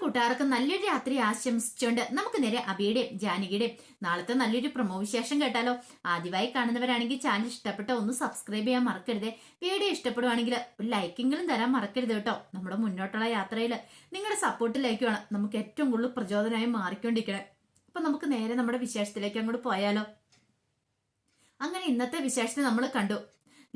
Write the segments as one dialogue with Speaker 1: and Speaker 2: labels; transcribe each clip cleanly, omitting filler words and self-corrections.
Speaker 1: കൂട്ടുകാർക്ക് നല്ലൊരു രാത്രി ആശംസിച്ചുകൊണ്ട് നമുക്ക് നേരെ അബിയുടെയും ജാനകിയുടെയും നാളത്തെ നല്ലൊരു പ്രൊമോ വിശേഷം കേട്ടാലോ. ആദ്യമായി കാണുന്നവരാണെങ്കിൽ ചാനൽ ഇഷ്ടപ്പെട്ട ഒന്ന് സബ്സ്ക്രൈബ് ചെയ്യാൻ മറക്കരുത്. വീഡിയോ ഇഷ്ടപ്പെടുവാണെങ്കിൽ ഒരു ലൈക്കെങ്കിലും തരാൻ മറക്കരുത് കേട്ടോ. നമ്മുടെ മുന്നോട്ടുള്ള യാത്രയിൽ നിങ്ങളുടെ സപ്പോർട്ടിലേക്കാണ് നമുക്ക് ഏറ്റവും കൂടുതൽ പ്രചോദനമായി മാറിക്കൊണ്ടിരിക്കണേ. അപ്പൊ നമുക്ക് നേരെ നമ്മുടെ വിശേഷത്തിലേക്ക് അങ്ങോട്ട് പോയാലോ. അങ്ങനെ ഇന്നത്തെ വിശേഷത്തെ നമ്മൾ കണ്ടു.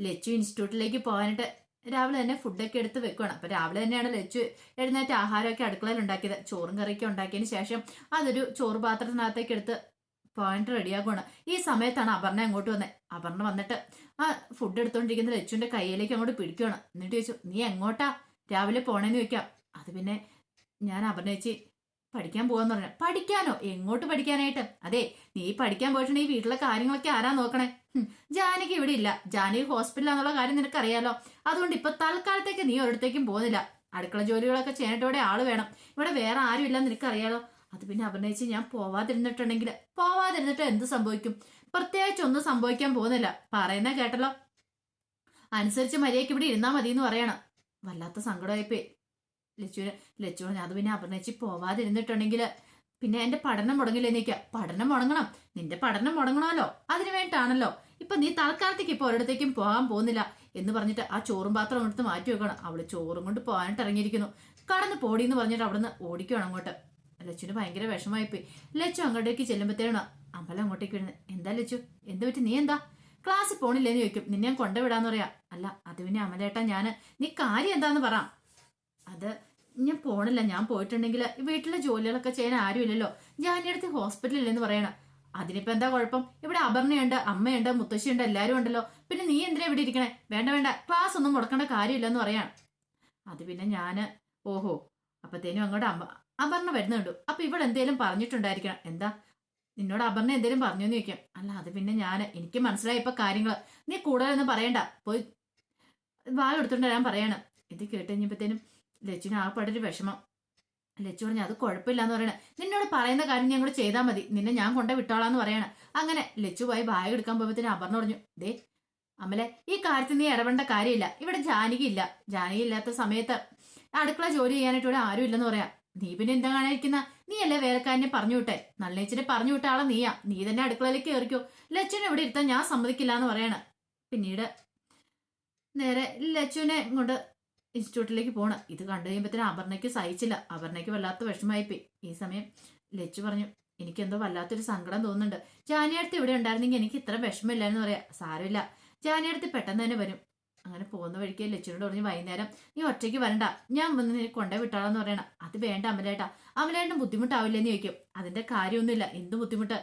Speaker 1: ലച്ചു ഇൻസ്റ്റിറ്റ്യൂട്ടിലേക്ക് പോകാനായിട്ട് രാവിലെ തന്നെ ഫുഡൊക്കെ എടുത്ത് വെക്കുകയാണ്. അപ്പൊ രാവിലെ തന്നെയാണ് ലച്ചു എഴുന്നേറ്റ് ആഹാരമൊക്കെ അടുക്കളയിൽ ഉണ്ടാക്കിയത്. ചോറും കറിയൊക്കെ ഉണ്ടാക്കിയതിന് ശേഷം അതൊരു ചോറ് പാത്രത്തിനകത്തേക്ക് എടുത്ത് പോയിന്റ് റെഡിയാക്കുകയാണ്. ഈ സമയത്താണ് അപർണ അങ്ങോട്ട് വന്നത്. അപർണ വന്നിട്ട് ആ ഫുഡ് എടുത്തോണ്ടിരിക്കുന്ന ലച്ചുവിന്റെ കയ്യിലേക്ക് അങ്ങോട്ട് പിടിക്കുകയാണ്. എന്നിട്ട് ചോദിച്ചു, നീ എങ്ങോട്ടാ രാവിലെ പോണേന്ന് ചോദിക്കാം. അത് പിന്നെ ഞാൻ അപർണ ചേച്ചി പഠിക്കാൻ പോവാന്ന് പറഞ്ഞു. പഠിക്കാനോ? എങ്ങോട്ട് പഠിക്കാനായിട്ട്? അതെ, നീ പഠിക്കാൻ പോയിട്ടുണ്ടെങ്കിൽ ഈ വീട്ടിലെ കാര്യങ്ങളൊക്കെ ആരാ നോക്കണേ? ജാനകി ഇവിടെ ഇല്ല, ജാനകി ഹോസ്പിറ്റലാന്നുള്ള കാര്യം നിനക്കറിയാലോ. അതുകൊണ്ട് ഇപ്പൊ തൽക്കാലത്തേക്ക് നീ ഒരിടത്തേക്കും പോകുന്നില്ല. അടുക്കള ജോലികളൊക്കെ ചെയ്യാനായിട്ട് ഇവിടെ ആള് വേണം. ഇവിടെ വേറെ ആരും ഇല്ലെന്ന് നിനക്കറിയാലോ. അത് പിന്നെ അപർണയിച്ച് ഞാൻ പോവാതിരുന്നിട്ട് എന്ത് സംഭവിക്കും? പ്രത്യേകിച്ച് ഒന്നും സംഭവിക്കാൻ പോകുന്നില്ല. പറയുന്ന കേട്ടല്ലോ, അനുസരിച്ച് മര്യാദയ്ക്ക് ഇവിടെ ഇരുന്നാ മതി എന്ന് പറയണം. വല്ലാത്ത സങ്കടമായിപ്പോയി ലച്ചു പറഞ്ഞു. അത് പിന്നെ അപർണയിച്ച് പോവാതിരുന്നിട്ടുണ്ടെങ്കിൽ പിന്നെ എന്റെ പഠനം മുടങ്ങില്ലെന്ന് ചോദിക്കാം. പഠനം മുടങ്ങണം, നിന്റെ പഠനം മുടങ്ങണമല്ലോ, അതിനു വേണ്ടിയിട്ടാണല്ലോ ഇപ്പൊ നീ തൽക്കാലത്തേക്ക് ഇപ്പൊ ഒരിടത്തേക്കും പോകാൻ പോകുന്നില്ല എന്ന് പറഞ്ഞിട്ട് ആ ചോറും പാത്രം എടുത്ത് മാറ്റി വെക്കണം. അവള് ചോറും കൊണ്ട് പോകാനായിട്ട് ഇറങ്ങിയിരിക്കുന്നു. കടന്ന് പോടിയെന്ന് പറഞ്ഞിട്ട് അവിടുന്ന് ഓടിക്കണം അങ്ങോട്ട്. ലച്ചുവിന് ഭയങ്കര വിഷമമായിപ്പോയി. ലച്ചു അങ്ങോട്ടേക്ക് ചെല്ലുമ്പോഴത്തേണ് അമ്പലം അങ്ങോട്ടേക്ക് വരുന്നത്. എന്താ ലച്ചു, എന്ത് പറ്റി? നീ എന്താ ക്ലാസ്സിൽ പോണില്ലേന്ന് ചോദിക്കും. നിന്നെ ഞാൻ കൊണ്ടുവിടാന്ന് പറയാം. അല്ല അത് പിന്നെ അമലേട്ടാ, നീ കാര്യം എന്താന്ന് പറ. അത് ഞാൻ പോണില്ല, ഞാൻ പോയിട്ടുണ്ടെങ്കിൽ വീട്ടിലെ ജോലികളൊക്കെ ചെയ്യാൻ ആരുമില്ലല്ലോ. ജാനിയടുത്ത് ഹോസ്പിറ്റലില്ലെന്ന് പറയണം. അതിനിപ്പോ എന്താ കുഴപ്പം? ഇവിടെ അപർണയുണ്ട്, അമ്മയുണ്ട്, മുത്തശ്ശിയുണ്ട്, എല്ലാരും ഉണ്ടല്ലോ. പിന്നെ നീ എന്തിനാ ഇവിടെ ഇരിക്കണേ? വേണ്ട, ക്ലാസ് ഒന്നും മുടക്കേണ്ട കാര്യമില്ലെന്ന് പറയാം. അത് പിന്നെ ഓഹോ, അപ്പത്തേനും അങ്ങോട്ട് അപർണ വരുന്നുണ്ടു. അപ്പൊ ഇവിടെ എന്തേലും പറഞ്ഞിട്ടുണ്ടായിരിക്കണം. എന്താ നിന്നോട് അപർണ എന്തേലും പറഞ്ഞോന്ന് ചോദിക്കാം. അല്ല അത് പിന്നെ എനിക്ക് മനസ്സിലായി ഇപ്പൊ കാര്യങ്ങള്. നീ കൂടുതലൊന്നും പറയണ്ട, പോയി വായ എടുത്തോണ്ട് ഞാൻ പറയാണ്. ഇത് കേട്ട് കഴിഞ്ഞപ്പോഴത്തേനും ലച്ചുവിന് ആകെപ്പാടൊരു വിഷമം. ലച്ചു പറഞ്ഞു, അത് കുഴപ്പമില്ലാന്ന് പറയണേ. നിന്നോട് പറയുന്ന കാര്യം ഞാൻ കൂടെ ചെയ്താൽ മതി, നിന്നെ ഞാൻ കൊണ്ടേ വിട്ടോളാന്ന് പറയണം. അങ്ങനെ ലച്ചു പോയി ബാഗ് എടുക്കാൻ പോയപ്പോഴത്തേനും അപർണ പറഞ്ഞു, ദേ അമലെ, ഈ കാര്യത്തിൽ നീ ഇടപെടേണ്ട കാര്യമില്ല. ഇവിടെ ജാനകി ഇല്ലാത്ത സമയത്ത് അടുക്കള ജോലി ചെയ്യാനായിട്ട് ഇവിടെ ആരും ഇല്ലെന്ന് പറയാം. നീ പിന്നെ എന്താ കാണാതിരിക്കുന്ന? നീ അല്ലേ വേലക്കാരനെ പറഞ്ഞു വിട്ടെ? നല്ലേച്ചിനെ പറഞ്ഞു വിട്ട ആളെ നീയാ. നീ തന്നെ അടുക്കളയിലേക്ക് കയറിക്കോ. ലച്ചുവിനെ ഇവിടെ ഇരുത്താൻ ഞാൻ സമ്മതിക്കില്ല എന്ന് പറയണം. പിന്നീട് നേരെ ലച്ചുവിനെ കൊണ്ട് ഇൻസ്റ്റിറ്റ്യൂട്ടിലേക്ക് പോണം. ഇത് കണ്ടു കഴിയുമ്പോഴത്തേനും അപർണയ്ക്ക് സഹിച്ചില്ല. അപർണയ്ക്ക് വല്ലാത്ത വിഷമമായിപ്പോയി. ഈ സമയം ലച്ചു പറഞ്ഞു, എനിക്കെന്തോ വല്ലാത്തൊരു സങ്കടം തോന്നുന്നുണ്ട്. ജാനിയടുത്ത് ഇവിടെ ഉണ്ടായിരുന്നെങ്കിൽ എനിക്ക് ഇത്ര വിഷമമില്ലാന്ന് പറയാം. സാരമില്ല, ജാനിയടുത്ത് പെട്ടെന്ന് തന്നെ വരും. അങ്ങനെ പോകുന്ന വഴിക്ക് ലച്ചുവിനോട് പറഞ്ഞു, വൈകുന്നേരം നീ ഒറ്റയ്ക്ക് വരണ്ട, ഞാൻ വന്ന് നീ കൊണ്ടേ വിട്ടാളെന്ന് പറയണം. അത് വേണ്ട അമലേട്ടന് ബുദ്ധിമുട്ടാവില്ലെന്ന് ചോദിക്കും. അതിന്റെ കാര്യമൊന്നുമില്ല, എന്ത് ബുദ്ധിമുട്ട്?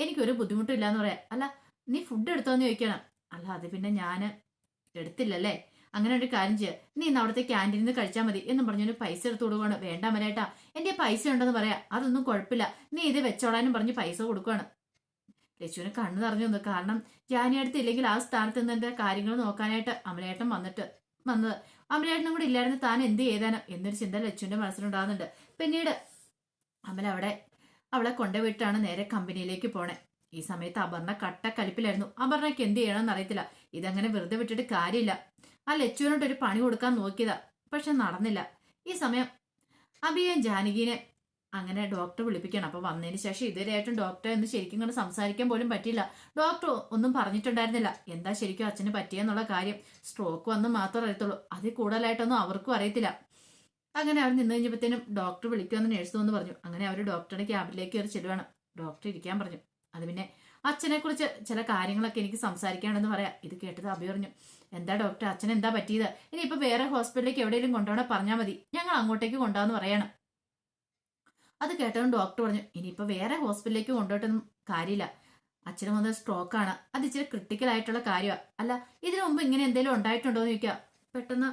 Speaker 1: എനിക്കൊരു ബുദ്ധിമുട്ടും ഇല്ലാന്ന് പറയാം. അല്ല നീ ഫുഡ് എടുത്തോന്ന് ചോദിക്കണം. അല്ല അത് പിന്നെ ഞാൻ എടുത്തില്ലല്ലേ. അങ്ങനെ ഒരു കാര്യം ചെയ്യുക, നീ ഇന്ന് അവിടുത്തെ ക്യാൻറ്റീനിൽ നിന്ന് കഴിച്ചാൽ മതി എന്ന് പറഞ്ഞു പൈസ എടുത്തു കൊടുക്കുകയാണ്. വേണ്ട അമലേട്ടാ, എന്റെ പൈസ ഉണ്ടെന്ന് പറയാം. അതൊന്നും കുഴപ്പമില്ല, നീ ഇത് വെച്ചോളാനും പറഞ്ഞ് പൈസ കൊടുക്കുകയാണ്. ലച്ചുവിന് കണ്ണു നിറഞ്ഞു വന്നു. കാരണം ജാനിയടുത്ത് ഇല്ലെങ്കിൽ ആ സ്ഥാനത്ത് നിന്ന് എന്റെ കാര്യങ്ങൾ നോക്കാനായിട്ട് അമലേട്ടൻ വന്നത്. അമലേട്ടനും കൂടെ ഇല്ലായിരുന്നു താൻ എന്ത് ചെയ്താനും എന്നൊരു ചിന്ത ലച്ചുവിന്റെ മനസ്സിലുണ്ടാകുന്നുണ്ട്. പിന്നീട് അമല അവളെ കൊണ്ടുപോയിട്ടാണ് നേരെ കമ്പനിയിലേക്ക് പോണേ. ഈ സമയത്ത് അപർണ കട്ടക്കലിപ്പിലായിരുന്നു. അപർണയ്ക്ക് എന്ത് ചെയ്യണമെന്ന് അറിയത്തില്ല. ഇതങ്ങനെ വെറുതെ വിട്ടിട്ട് കാര്യമില്ല. ആ ലച്ചുവിനോട്ട് ഒരു പണി കൊടുക്കാൻ നോക്കിയതാ, പക്ഷെ നടന്നില്ല. ഈ സമയം അബിയും ജാനകിനെ അങ്ങനെ ഡോക്ടർ വിളിപ്പിക്കണം. അപ്പൊ വന്നതിന് ശേഷം ഇതുവരെയായിട്ടും ഡോക്ടറെ ഒന്ന് ശരിക്കും കണ്ട് സംസാരിക്കാൻ പോലും പറ്റിയില്ല. ഡോക്ടർ ഒന്നും പറഞ്ഞിട്ടുണ്ടായിരുന്നില്ല എന്താ ശരിക്കും അച്ഛന് പറ്റിയെന്നുള്ള കാര്യം. സ്ട്രോക്ക് വന്ന് മാത്രമേ അറിയത്തുള്ളൂ, അതിൽ കൂടുതലായിട്ടൊന്നും അവർക്കും അറിയത്തില്ല. അങ്ങനെ അവർ നിന്ന് കഴിഞ്ഞപ്പോഴത്തേനും ഡോക്ടർ വിളിക്കുമെന്ന് നേഴ്സ് എന്ന് പറഞ്ഞു. അങ്ങനെ അവർ ഡോക്ടറുടെ ക്യാബിലേക്ക് കയറി ചെല്ലുവാണ്. ഡോക്ടർ ഇരിക്കാൻ പറഞ്ഞു. അത് പിന്നെ അച്ഛനെ കുറിച്ച് ചില കാര്യങ്ങളൊക്കെ എനിക്ക് സംസാരിക്കാണെന്ന് പറയാം. ഇത് കേട്ടത് അഭി പറഞ്ഞു, എന്താ ഡോക്ടർ, അച്ഛൻ എന്താ പറ്റിയത്? ഇനിയിപ്പോ വേറെ ഹോസ്പിറ്റലിലേക്ക് എവിടെയെങ്കിലും കൊണ്ടുപോകണേ പറഞ്ഞാൽ മതി, ഞങ്ങൾ അങ്ങോട്ടേക്ക് കൊണ്ടുപോകാന്ന് പറയണം. അത് കേട്ടതും ഡോക്ടർ പറഞ്ഞു, ഇനിയിപ്പോ വേറെ ഹോസ്പിറ്റലിലേക്ക് കൊണ്ടുപോയിട്ടൊന്നും കാര്യമില്ല, അച്ഛന് വന്ന സ്ട്രോക്കാണ്, അത് ഇച്ചിരി ക്രിട്ടിക്കൽ ആയിട്ടുള്ള കാര്യമാണ്. അല്ല ഇതിനു മുമ്പ് ഇങ്ങനെ എന്തെങ്കിലും ഉണ്ടായിട്ടുണ്ടോ എന്ന് ചോദിക്കുക. പെട്ടെന്ന്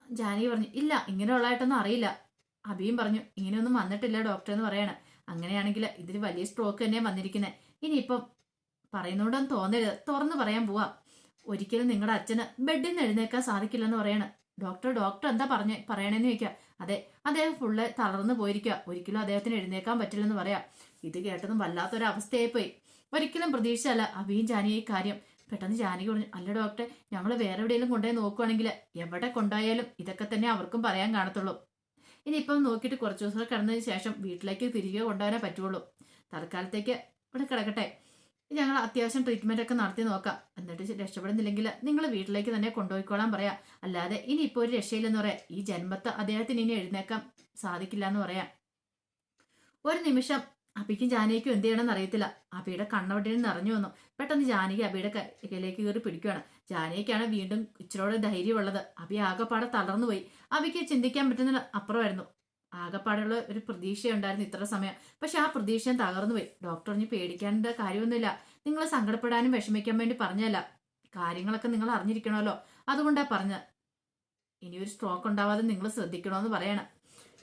Speaker 1: ജാനകി പറഞ്ഞു, ഇല്ല ഇങ്ങനെയുള്ളതായിട്ടൊന്നും അറിയില്ല. അഭിയും പറഞ്ഞു, ഇങ്ങനെയൊന്നും വന്നിട്ടില്ല ഡോക്ടർ എന്ന് പറയണം. അങ്ങനെയാണെങ്കിൽ ഇതിൽ വലിയ സ്ട്രോക്ക് തന്നെയാണ് വന്നിരിക്കുന്നത്. ഇനിയിപ്പം പറയുന്നോണ്ടൊന്നും തോന്നരുത്, തുറന്നു പറയാൻ പോവാ. ഒരിക്കലും നിങ്ങളുടെ അച്ഛന് ബെഡിൽ നിന്ന് എഴുന്നേക്കാൻ സാധിക്കില്ലെന്ന് പറയണം. ഡോക്ടർ എന്താ പറയണേന്ന് ചോദിക്കുക. അതെ, അദ്ദേഹം ഫുള്ള് തളർന്നു പോയിരിക്കുക, ഒരിക്കലും അദ്ദേഹത്തിന് എഴുന്നേക്കാൻ പറ്റില്ലെന്ന് പറയാം. ഇത് കേട്ടതും വല്ലാത്തൊരു അവസ്ഥയായിപ്പോയി. ഒരിക്കലും പ്രതീക്ഷിച്ചല്ല അഭിയും ജാനകി കാര്യം. പെട്ടെന്ന് ജാനകി പറഞ്ഞു, അല്ല ഡോക്ടറെ, ഞങ്ങൾ വേറെ എവിടെയെങ്കിലും കൊണ്ടുപോയി നോക്കുവാണെങ്കിൽ എവിടെ കൊണ്ടുപോയാലും ഇതൊക്കെ തന്നെ അവർക്കും പറയാൻ കാണത്തുള്ളൂ. ഇനിയിപ്പം നോക്കിയിട്ട് കുറച്ച് ദിവസം കിടന്നതിന് ശേഷം വീട്ടിലേക്ക് തിരികെ കൊണ്ടുവരാനേ പറ്റുള്ളൂ. തൽക്കാലത്തേക്ക് ഇവിടെ കിടക്കട്ടെ, ഞങ്ങൾ അത്യാവശ്യം ട്രീറ്റ്മെന്റ് ഒക്കെ നടത്തി നോക്കാം. എന്നിട്ട് രക്ഷപ്പെടുന്നില്ലെങ്കിൽ നിങ്ങൾ വീട്ടിലേക്ക് തന്നെ കൊണ്ടുപോയിക്കോളാൻ പറയാം. അല്ലാതെ ഇനിയിപ്പോൾ ഒരു രക്ഷയില്ലെന്ന് പറയാം. ഈ ജന്മത്ത് അദ്ദേഹത്തിന് ഇനി എഴുന്നേക്കാൻ സാധിക്കില്ല എന്ന് പറയാം. ഒരു നിമിഷം അബിക്കും ജാനകിക്കും എന്ത് ചെയ്യണമെന്ന് അറിയത്തില്ല. അബിയുടെ കണ്ണവട്ടിയിൽ നിറഞ്ഞു വന്നു. പെട്ടെന്ന് ജാനകി അബിയുടെ കയ്യിലേക്ക് കയറി പിടിക്കുകയാണ്. ജാനകിക്കാണ് വീണ്ടും ഇച്ചിരോടെ ധൈര്യമുള്ളത്. അബി ആകെപ്പാടെ തളർന്നു പോയി. അബിക്ക് ചിന്തിക്കാൻ പറ്റുന്ന അപ്പുറമായിരുന്നു. ആകെപ്പാടുള്ള ഒരു പ്രതീക്ഷയുണ്ടായിരുന്നു ഇത്ര സമയം. പക്ഷെ ആ പ്രതീക്ഷയും തകർന്നു പോയി. ഡോക്ടർ പറഞ്ഞ് പേടിക്കേണ്ട കാര്യമൊന്നുമില്ല, നിങ്ങൾ സങ്കടപ്പെടാനും വിഷമിക്കാൻ വേണ്ടി പറഞ്ഞല്ല, കാര്യങ്ങളൊക്കെ നിങ്ങൾ അറിഞ്ഞിരിക്കണമല്ലോ, അതുകൊണ്ടാ പറഞ്ഞത്. ഇനിയൊരു സ്ട്രോക്ക് ഉണ്ടാവാതെ നിങ്ങൾ ശ്രദ്ധിക്കണമെന്ന് പറയണം.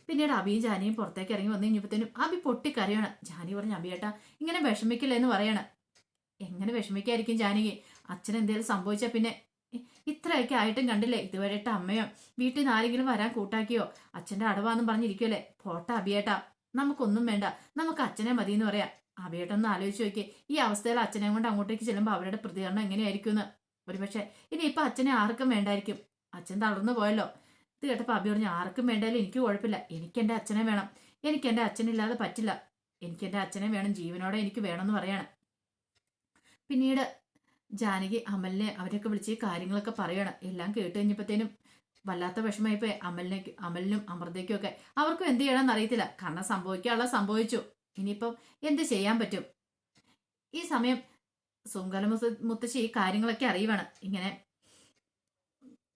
Speaker 1: പിന്നീട് അബിയും ജാനിയും പുറത്തേക്ക് ഇറങ്ങി വന്നു കഴിഞ്ഞപ്പോഴത്തേനും അബി പൊട്ടിക്കരയാണ്. ജാനി പറഞ്ഞു, അബിയേട്ടാ ഇങ്ങനെ വിഷമിക്കില്ല എന്ന് പറയണ. എങ്ങനെ വിഷമിക്കായിരിക്കും ജാനകി? അച്ഛൻ എന്തെങ്കിലും സംഭവിച്ചാൽ പിന്നെ ഇത്രയൊക്കെ ആയിട്ടും കണ്ടില്ലേ, ഇതുവരെയിട്ട് അമ്മയോ വീട്ടിൽ നിന്ന് ആരെങ്കിലും വരാൻ കൂട്ടാക്കിയോ? അച്ഛന്റെ അടവാന്നും പറഞ്ഞിരിക്കുമല്ലേ? പോട്ട അബിയേട്ടാ, നമുക്കൊന്നും വേണ്ട, നമുക്ക് അച്ഛനെ മതി എന്ന് പറയാം. അബിയേട്ടൊന്ന് ആലോചിച്ച് നോക്കി, ഈ അവസ്ഥയിൽ അച്ഛനെ കൊണ്ട് അങ്ങോട്ടേക്ക് ചെല്ലുമ്പോൾ അവരുടെ പ്രതികരണം എങ്ങനെയായിരിക്കും എന്ന്. ഒരുപക്ഷെ ഇനിയിപ്പൊ അച്ഛനെ ആർക്കും വേണ്ടായിരിക്കും. അച്ഛൻ തളർന്നു പോയല്ലോ. ഇത് കേട്ടപ്പോ അബി പറഞ്ഞു, ആർക്കും വേണ്ടായാലും എനിക്ക് കുഴപ്പമില്ല, എനിക്ക് എന്റെ അച്ഛനെ വേണം, എനിക്ക് എന്റെ അച്ഛനില്ലാതെ പറ്റില്ല, എനിക്ക് എന്റെ അച്ഛനെ വേണം, ജീവനോടെ എനിക്ക് വേണമെന്ന് പറയാണ്. പിന്നീട് ജാനകി അമലിനെ അവരൊക്കെ വിളിച്ച് കാര്യങ്ങളൊക്കെ പറയണം. എല്ലാം കേട്ട് കഴിഞ്ഞപ്പോഴത്തേനും വല്ലാത്ത വിഷമമായിപ്പോയി അമലിനും അമൃതയ്ക്കും ഒക്കെ. അവർക്കും എന്ത് ചെയ്യണമെന്ന് അറിയത്തില്ല. കാരണം സംഭവിക്കാനുള്ള സംഭവിച്ചു, ഇനിയിപ്പം എന്ത് ചെയ്യാൻ പറ്റും? ഈ സമയം സുങ്കല മുത്തശ്ശി ഈ കാര്യങ്ങളൊക്കെ അറിയുവാണ്, ഇങ്ങനെ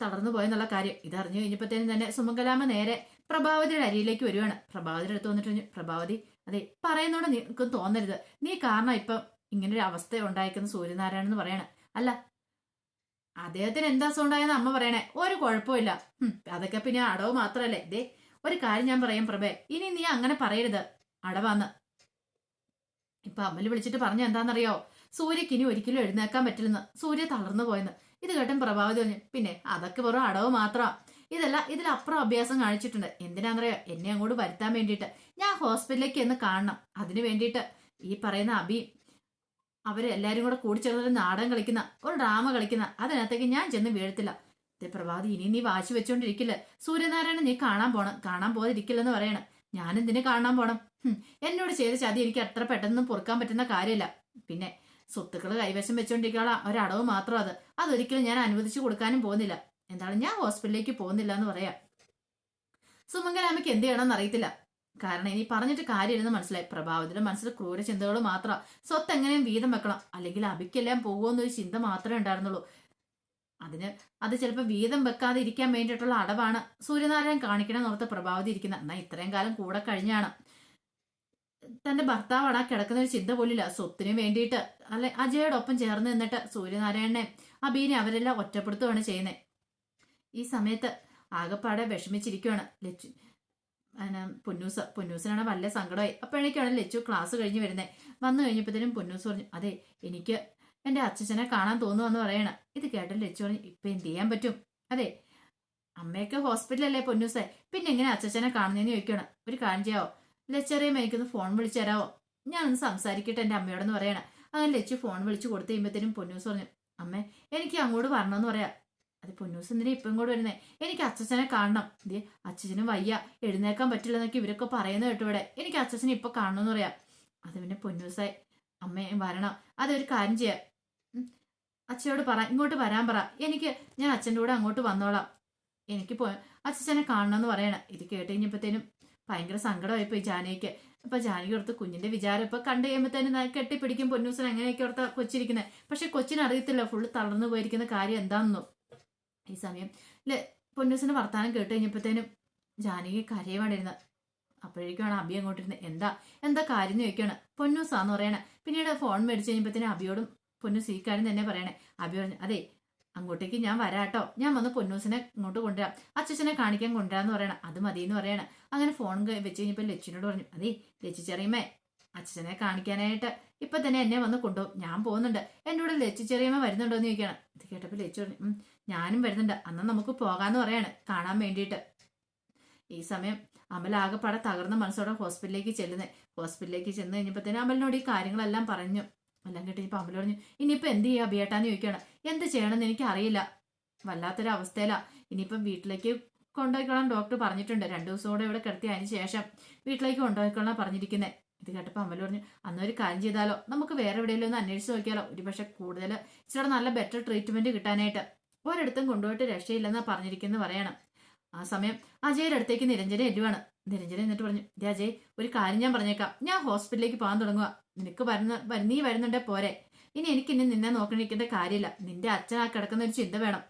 Speaker 1: തളർന്നു പോയെന്നുള്ള കാര്യം. ഇതറിഞ്ഞു കഴിഞ്ഞപ്പോഴത്തേനും തന്നെ സുമംഗലാമ്മ നേരെ പ്രഭാവതിയുടെ അരിയിലേക്ക് വരുവാണ്. പ്രഭാവതിയുടെ അടുത്ത് വന്നിട്ട്, പ്രഭാവതി അതെ പറയുന്നോണ്ട് നിനക്ക് തോന്നരുത്, നീ കാരണം ഇപ്പം ഇങ്ങനൊരു അവസ്ഥ ഉണ്ടായിരിക്കുന്ന സൂര്യനാരായണൻ എന്ന് പറയണ. അല്ല, അദ്ദേഹത്തിന് എന്താ അസുഖം ഉണ്ടായെന്ന് അമ്മ പറയണേ? ഒരു കുഴപ്പമില്ല, അതൊക്കെ പിന്നെ അടവ് മാത്രല്ലേ. ഇതേ ഒരു കാര്യം ഞാൻ പറയാം പ്രഭേ, ഇനി നീ അങ്ങനെ പറയരുത് അടവാന്ന്. ഇപ്പൊ അമ്മല് വിളിച്ചിട്ട് പറഞ്ഞ എന്താണെന്നറിയോ? സൂര്യക്ക് ഇനി ഒരിക്കലും എഴുന്നേക്കാൻ പറ്റില്ലെന്ന്, സൂര്യ തളർന്നു പോയെന്ന്. ഇത് കേട്ടും പ്രഭാവതി പറഞ്ഞു, പിന്നെ അതൊക്കെ വെറും അടവ് മാത്രമാ, ഇതിലപ്പുറം അഭ്യാസം കാണിച്ചിട്ടുണ്ട്. എന്തിനാണെന്നറിയോ? എന്നെ അങ്ങോട്ട് വരുത്താൻ വേണ്ടിയിട്ട്. ഞാൻ ഹോസ്പിറ്റലിലേക്ക് എന്ന് കാണണം, അതിന് വേണ്ടിയിട്ട് ഈ പറയുന്ന അബി അവരെല്ലാരും കൂടെ കൂടിച്ചേർന്നൊരു നാടകം കളിക്കുന്ന, ഒരു ഡ്രാമ കളിക്കുന്ന, അതിനകത്തേക്ക് ഞാൻ ചെന്ന് വീഴത്തില്ല. പ്രഭാതി ഇനി നീ വാശി വെച്ചോണ്ടിരിക്കില്ല. സൂര്യനാരായണൻ നീ കാണാൻ പോകാതിരിക്കില്ലെന്ന് പറയണം. ഞാൻ എന്തിനു കാണാൻ പോണം? എന്നോട് ചെയ്ത ചതി എനിക്ക് അത്ര പെട്ടെന്ന് പൊറുക്കാൻ പറ്റുന്ന കാര്യമില്ല. പിന്നെ സ്വത്തുക്കൾ കൈവശം വെച്ചോണ്ടിരിക്കാനുള്ള ഒരടവ് മാത്രം അതൊരിക്കലും ഞാൻ അനുവദിച്ചു കൊടുക്കാനും പോകുന്നില്ല. എന്താണ്, ഞാൻ ഹോസ്പിറ്റലിലേക്ക് പോകുന്നില്ല എന്ന് പറയാം. സുമംഗലാമ്മയ്ക്ക് എന്ത് ചെയ്യണമെന്ന് അറിയത്തില്ല. കാരണം ഇനി പറഞ്ഞിട്ട് കാര്യമില്ലെന്ന് മനസ്സിലായി. പ്രഭാവതിയുടെ മനസ്സിൽ ക്രൂര ചിന്തകൾ മാത്രം. സ്വത്ത് എങ്ങനെയും വീതം വെക്കണം, അല്ലെങ്കിൽ അബിക്കെല്ലാം പോകുമെന്നൊരു ചിന്ത മാത്രമേ ഉണ്ടായിരുന്നുള്ളൂ. അത് ചിലപ്പോൾ വീതം വെക്കാതെ ഇരിക്കാൻ വേണ്ടിയിട്ടുള്ള അടവാണ് സൂര്യനാരായണൻ കാണിക്കണം എന്നോർത്ത് പ്രഭാവതി ഇരിക്കുന്നത്. എന്നാൽ ഇത്രയും കാലം കൂടെ കഴിഞ്ഞാണ്. തന്റെ ഭർത്താവാണ് ആ കിടക്കുന്ന ഒരു ചിന്ത പോലില്ല. സ്വത്തിന് വേണ്ടിയിട്ട് അല്ലെ അജയോടൊപ്പം ചേർന്ന് നിന്നിട്ട് സൂര്യനാരായണനെ അബീനെ അവരെല്ലാം ഒറ്റപ്പെടുത്തുകയാണ് ചെയ്യുന്നത്. ഈ സമയത്ത് ആകെപ്പാടെ വിഷമിച്ചിരിക്കുകയാണ് ലച്ചു. പൊന്നൂസിനാണ് വല്ല സങ്കടമായി. അപ്പോഴേക്കാണ് ലച്ചു ക്ലാസ് കഴിഞ്ഞ് വരുന്നത്. വന്നു കഴിഞ്ഞപ്പോഴത്തേനും പൊന്നൂസ് പറഞ്ഞു, അതെ എനിക്ക് എന്റെ അച്ഛനെ കാണാൻ തോന്നുവെന്ന് പറയണം. ഇത് കേട്ട ലച്ചു പറഞ്ഞു, ഇപ്പൊ എന്ത് ചെയ്യാൻ പറ്റും? അതെ അമ്മയൊക്കെ ഹോസ്പിറ്റലല്ലേ പൊന്നൂസേ, പിന്നെ എങ്ങനെ അച്ഛനെ കാണുന്നതെന്ന് ചോദിക്കണം. ഒരു കാര്യം ചെയ്യാവോ, ലച്ചറിയും എനിക്കൊന്ന് ഫോൺ വിളിച്ചു തരാവോ? ഞാനൊന്ന് സംസാരിക്കട്ടെ എന്റെ അമ്മയോടെന്ന് പറയണം. അങ്ങനെ ലച്ചു ഫോൺ വിളിച്ചു കൊടുത്തു കഴിയുമ്പോഴത്തേനും പൊന്നൂസ് പറഞ്ഞു, അമ്മേ എനിക്ക് അങ്ങോട്ട് വരണമെന്ന് പറയാം. അത് പൊന്നൂസ് എന്തിനാ ഇപ്പം ഇങ്ങോട്ട് വരുന്നേ? എനിക്ക് അച്ഛനെ കാണണം. ഇതേ അച്ഛനും വയ്യ, എഴുന്നേക്കാൻ പറ്റില്ല എന്നൊക്കെ ഇവരൊക്കെ പറയുന്നത് കേട്ടോ ഇവിടെ. എനിക്ക് അച്ഛനെ ഇപ്പൊ കാണണമെന്ന് പറയാം. അത് പിന്നെ പൊന്നൂസായി അമ്മയും വരണം. അതൊരു കാര്യം ചെയ്യാം, അച്ഛനോട് പറ, ഇങ്ങോട്ട് വരാൻ പറ, ഞാൻ അച്ഛൻ്റെ കൂടെ അങ്ങോട്ട് വന്നോളാം, എനിക്ക് അച്ഛനെ കാണണമെന്ന് പറയണം. ഇത് കേട്ട് കഴിഞ്ഞപ്പോഴത്തേനും ഭയങ്കര സങ്കടമായിപ്പോയി ജാനകിക്ക്. അപ്പൊ ജാനകി ഓർത്ത് കുഞ്ഞിന്റെ വിചാരം ഇപ്പൊ കണ്ടു കഴിയുമ്പോഴത്തേനും കെട്ടിപ്പിടിക്കും പൊന്നൂസിന് അങ്ങനെയൊക്കെ ഓർത്ത കൊച്ചിരിക്കുന്നത്. പക്ഷെ കൊച്ചിന് അറിയത്തില്ല ഫുള്ള് തളർന്നു പോയിരിക്കുന്ന കാര്യം എന്താണെന്നോ. ഈ സമയം പൊന്നൂസിന്റെ വർത്താനം കേട്ട് കഴിഞ്ഞപ്പോഴത്തേനും ജാനകി കരയുവാണ്ടിരുന്നത്. അപ്പോഴേക്കുമാണ് അബി അങ്ങോട്ടിരുന്നത്. എന്താ കാര്യം എന്ന് ചോദിക്കുകയാണ്. പൊന്നൂസാന്ന് പറയണേ. പിന്നീട് ഫോൺ മേടിച്ച് കഴിഞ്ഞപ്പോഴത്തേനും അബിയോടും പൊന്നൂസ് ഈ കാര്യം തന്നെ പറയണേ. അബി പറഞ്ഞു, അതെ അങ്ങോട്ടേക്ക് ഞാൻ വരാട്ടോ, ഞാൻ വന്ന് പൊന്നൂസിനെ ഇങ്ങോട്ട് കൊണ്ടുവരാം, അച്ഛനെ കാണിക്കാൻ കൊണ്ടുവരാന്ന് പറയണം. അത് മതി എന്ന് പറയണം. അങ്ങനെ ഫോൺ വെച്ച് കഴിഞ്ഞപ്പോൾ ലച്ചുവിനോട് പറഞ്ഞു, അതെ ലച്ചു ചെറിയമ്മേ അച്ഛനെ കാണിക്കാനായിട്ട് ഇപ്പൊ തന്നെ എന്നെ വന്ന് കൊണ്ടുപോകും, ഞാൻ പോകുന്നുണ്ട്, എൻ്റെ കൂടെ ലച്ചു ചെറിയമ്മ വരുന്നുണ്ടോ എന്ന് ചോദിക്കണം. ഇത് കേട്ടപ്പോൾ ലച്ചു പറഞ്ഞു, ഞാനും വരുന്നുണ്ട്, അന്ന് നമുക്ക് പോകാന്ന് പറയാണ് കാണാൻ വേണ്ടിയിട്ട്. ഈ സമയം അമൽ ആകെപ്പാടെ തകർന്ന മനസ്സോടെ ഹോസ്പിറ്റലിലേക്ക് ചെന്ന് കഴിഞ്ഞപ്പോഴത്തേനും അമലിനോട് ഈ കാര്യങ്ങളെല്ലാം പറഞ്ഞു. എല്ലാം കേട്ടിപ്പോ അമൽ പറഞ്ഞു, ഇനിയിപ്പോ എന്ത് ചെയ്യാ അഭിയേട്ടാന്ന് ചോദിക്കണം. എന്ത് ചെയ്യണമെന്ന് എനിക്ക് അറിയില്ല, വല്ലാത്തൊരു അവസ്ഥയിലാ. ഇനിയിപ്പം വീട്ടിലേക്ക് കൊണ്ടുപോയിക്കോളാൻ ഡോക്ടർ പറഞ്ഞിട്ടുണ്ട്. 2 ദിവസം കൂടെ ഇവിടെ കിടത്തി അതിന് ശേഷം വീട്ടിലേക്ക് കൊണ്ടുപോയിക്കോളാൻ പറഞ്ഞിരിക്കുന്നത്. ഇത് കേട്ടപ്പോൾ അമൽ പറഞ്ഞു, അന്നൊരു കാര്യം ചെയ്താലോ, നമുക്ക് വേറെ എവിടെയെങ്കിലും ഒന്ന് അന്വേഷിച്ച് നോക്കിയാലോ, ഒരു പക്ഷെ കൂടുതൽ ഇച്ചിരി നല്ല ബെറ്റർ ട്രീറ്റ്മെന്റ് കിട്ടാനായിട്ട് ഒരിടത്തും കൊണ്ടുപോയിട്ട് രക്ഷയില്ലെന്നാ പറഞ്ഞിരിക്കുന്നു പറയണം. ആ സമയം അജയുടെ അടുത്തേക്ക് നിരഞ്ജന എല്ലുവാണ്. നിരഞ്ജന എന്നിട്ട് പറഞ്ഞു, അജയ് ഒരു കാര്യം ഞാൻ പറഞ്ഞേക്കാം, ഞാൻ ഹോസ്പിറ്റലിലേക്ക് പോകാൻ തുടങ്ങുക. നിനക്ക് നീ വരുന്നുണ്ടേ പോരെ. ഇനി എനിക്കിനി നിന്നെ നോക്കണിരിക്കേണ്ട കാര്യമില്ല. നിന്റെ അച്ഛൻ ആ കിടക്കുന്ന ഒരു ചിന്ത വേണം.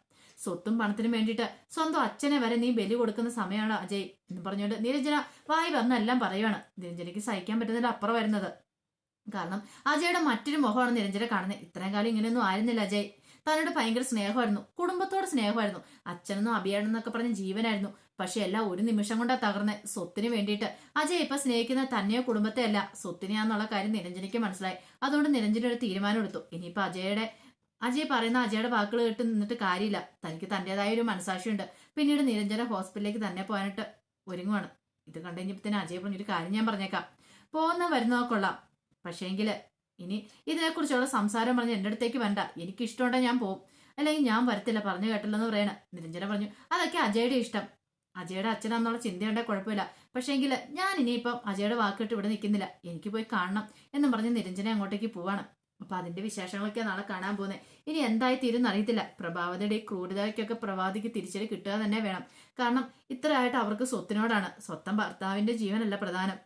Speaker 1: സ്വത്തും പണത്തിനും വേണ്ടിയിട്ട് സ്വന്തം അച്ഛനെ വരെ നീ ബലി കൊടുക്കുന്ന സമയമാണ് അജയ് എന്ന് പറഞ്ഞുകൊണ്ട് നിരഞ്ജന വായി വന്നെല്ലാം പറയുവാണ്. നിരഞ്ജനയ്ക്ക് സഹിക്കാൻ പറ്റുന്നതിന്റെ അപ്പുറം വരുന്നത്. കാരണം അജയുടെ മറ്റൊരു മുഖമാണ് നിരഞ്ജന കാണുന്നത്. ഇത്രയും കാലം ഇങ്ങനെയൊന്നും ആയിരുന്നില്ല അജയ്. തന്നോട് ഭയങ്കര സ്നേഹമായിരുന്നു, കുടുംബത്തോട് സ്നേഹമായിരുന്നു, അച്ഛനെന്നും അഭിയാണെന്നൊക്കെ പറഞ്ഞ് ജീവനായിരുന്നു. പക്ഷെ എല്ലാം ഒരു നിമിഷം കൊണ്ടാ തകർന്ന്. സ്വത്തിന് വേണ്ടിയിട്ട് അജയ് ഇപ്പൊ സ്നേഹിക്കുന്ന തന്നെയോ കുടുംബത്തെ അല്ല, സ്വത്തിനെയാന്നുള്ള കാര്യം നിരഞ്ജനയ്ക്ക് മനസ്സിലായി. അതുകൊണ്ട് നിരഞ്ജന ഒരു തീരുമാനം എടുത്തു. ഇനിയിപ്പോ അജയ് പറയുന്ന അജയുടെ വാക്കുകൾ കേട്ട് നിന്നിട്ട് കാര്യമില്ല. തനിക്ക് തന്റേതായ ഒരു മനസാക്ഷിയുണ്ട്. പിന്നീട് നിരഞ്ജന ഹോസ്പിറ്റലിലേക്ക് തന്നെ പോകാനായിട്ട് ഒരുങ്ങുവാണ്. ഇത് കണ്ടു കഴിഞ്ഞപ്പോ അജയ് പറഞ്ഞൊരു കാര്യം ഞാൻ പറഞ്ഞേക്കാം, പോകുന്ന വരുന്നോ കൊള്ളാം, പക്ഷേങ്കില് ഇനി ഇതിനെക്കുറിച്ചുള്ള സംസാരം പറഞ്ഞ് എൻ്റെ അടുത്തേക്ക് വേണ്ട. എനിക്ക് ഇഷ്ടമുണ്ടെങ്കിൽ ഞാൻ പോകും, അല്ലെങ്കിൽ ഞാൻ വരത്തില്ല, പറഞ്ഞു കേട്ടല്ലോ എന്ന് പറയണ. നിരഞ്ജന പറഞ്ഞു, അതൊക്കെ അജയുടെ ഇഷ്ടം, അജയുടെ അച്ഛനാന്നുള്ള ചിന്തയുണ്ടെ കുഴപ്പമില്ല. പക്ഷേങ്കിൽ ഞാൻ ഇനിയിപ്പം അജയുടെ വാക്കിട്ട് ഇവിടെ നിൽക്കുന്നില്ല, എനിക്ക് പോയി കാണണം എന്നും പറഞ്ഞ് നിരഞ്ജന അങ്ങോട്ടേക്ക് പോവാണ്. അപ്പൊ അതിന്റെ വിശേഷങ്ങളൊക്കെ നാളെ കാണാൻ പോകുന്നത്. ഇനി എന്തായി തീരുന്ന് അറിയത്തില്ല. പ്രഭാവതിയുടെ ഈ ക്രൂരതയ്ക്കൊക്കെ പ്രഭാതിക്ക് തിരിച്ചടി കിട്ടുക തന്നെ വേണം. കാരണം ഇത്രയായിട്ട് അവർക്ക് സ്വത്തിനോടാണ്. സ്വന്തം ഭർത്താവിന്റെ ജീവനല്ല പ്രധാനം,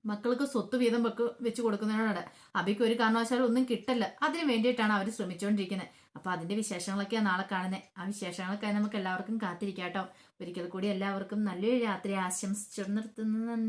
Speaker 1: മക്കൾക്ക് സ്വത്ത് വീതം വെച്ച് കൊടുക്കുന്നതിനോടാണ്. അബിക്ക് ഒരു കാരണവശാലും ഒന്നും കിട്ടല്ല. അതിന് വേണ്ടിയിട്ടാണ് അവർ ശ്രമിച്ചുകൊണ്ടിരിക്കുന്നത്. അപ്പൊ അതിന്റെ വിശേഷങ്ങളൊക്കെയാണ് നാളെ കാണുന്നത്. ആ വിശേഷങ്ങളൊക്കെ നമുക്ക് എല്ലാവർക്കും കാത്തിരിക്കാട്ടോ. ഒരിക്കൽ കൂടി എല്ലാവർക്കും നല്ലൊരു രാത്രി ആശംസിച്ചു നിർത്തുന്നു. നന്ദി.